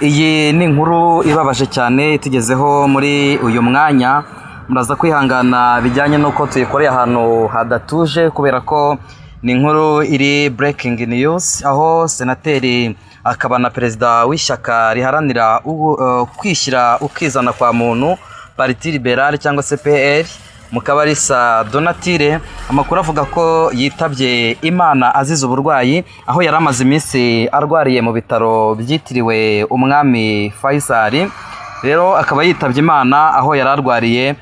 Iyi ni inkuru ibabaje cyane tugezeho muri uyu mwanya, muraza kwihangana bijyanye nuko tuyikoreye ahantu hadatuje kubera ko ni inkuru iri breaking news, aho senateri akaba na perezida w'ishyaka riharanira kwishyira ukizana kwa muntu Parti Liberale cyangwa se PL Mukabalisa Donatille, amakuru avuga ko yitabye Imana azize uburwayi, aho yari amaze iminsi arwariye mu bitaro byitiriwe umwami Faisal. Rero akaba yitabye Imana aho yari arwariye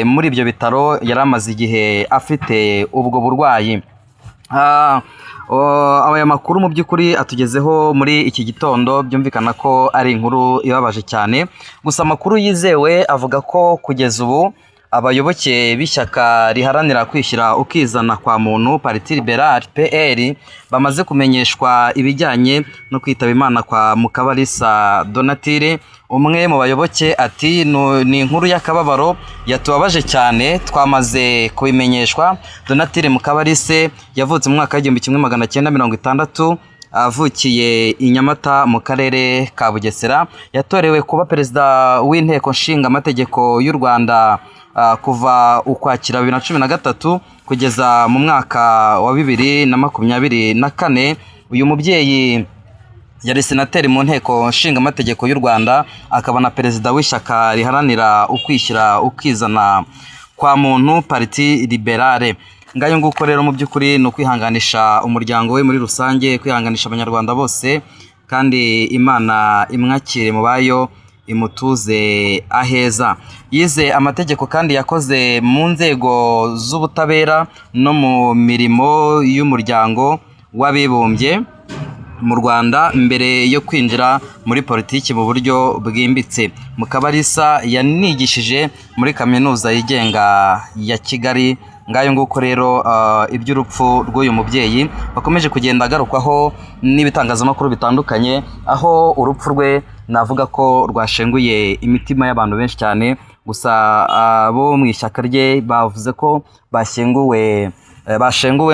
muri ibyo bitaro, yari amaze igihe afite ubwo burwayi. Aya makuru mu by'ukuri atugezeho muri iki gitondo, byumvikana ko ari inkuru ibabaje cyane. Gusa amakuru yizewe avuga ko kugeza ubu abayoboke b'ishyaka riharanira kwishyira ukizana kwa muntu Parti Liberale PL bamaze kumenyeshwa ibijyanye no kwitaba Imana kwa Mukabalisa Donatille. Umwe mu bayoboke ati ni inkuru y'akababaro yatubabaje cyane, twamaze kubimenyeshwa. Donatille Mukabalisa yavutse mu mwaka w'1960, avukiye i Nyamata mu karere ka Bugesera. Yatorewe kuba perezida w'inteko nshinga amategeko y'u Rwanda kuva Ukwakira 2013 kugeza mu mwaka wa 2024. Uyu mubyeyi yari senateri mu nteko nshinga amategeko y'u Rwanda, akaba na perezida w'ishyaka riharanira ukwishyira ukizana kwa muntu Parti Liberale. Ngayo nguko rero mu by'ukuri no kwihanganisha umuryango we muri rusange, kwihanganisha abanyarwanda bose, kandi Imana imwakire mu bayo, imutuze aheza. Yize amategeko kandi yakoze mu nzego z'ubutabera no mu mirimo y'umuryango w'abibumbye mu Rwanda mbere yo kwinjira muri politiki mu buryo bwimbitse. Mukabalisa yanigishije muri kaminuza yigenga ya Kigali. Ngayo nguko rero iby'urupfu rw'uyu mubyeyi bakomeje kugenda agarukwaho n'ibitangazamakuru bitandukanye, aho urupfu rwe navuga ko rwashenguye imitima y'abantu benshi cyane. Gusa abo mu ishyaka rye bavuze ko bashenguwe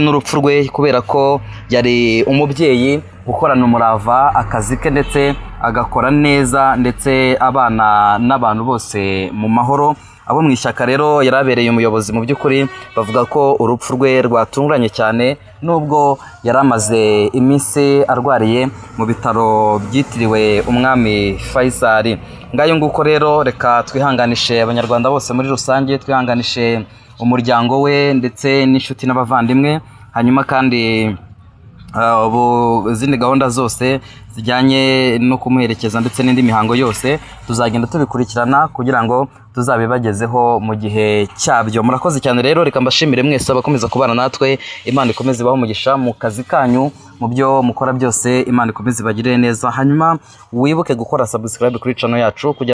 n'urupfu rwe kubera ko yari umubyeyi gukorana umurava akazi ke, ndetse agakora neza, ndetse abana n'abantu bose mu mahoro. Abo mu ishyaka rero yarabereye umuyobozi. Mu by'ukuri bavuga ko urupfu rwe rwatunguranye cyane, nubwo yari amaze iminsi arwariye mu bitaro byitiriwe umwami Faisal. Ngayo nguko rero reka twihanganishe abanyarwanda bose muri rusange, twihanganishe umuryango we ndetse n'inshuti n'abavandimwe. Hanyuma kandi izindi gahunda zose zijyanye no kumuherekeza ndetse n'indi mihango yose tuzagenda tubikurikirana kugira ngo tuzabibagezeho mu gihe cyabyo. Murakoze cyane rero, reka mbashimire mwese abakomeza kubana natwe. Imana ikomeze ibahe umugisha mu kazi kanyu, mu byo mukora byose. Imana ikomeze ibagirire neza. Hanyuma wibuke gukora subscribe kuri channel yacu kugira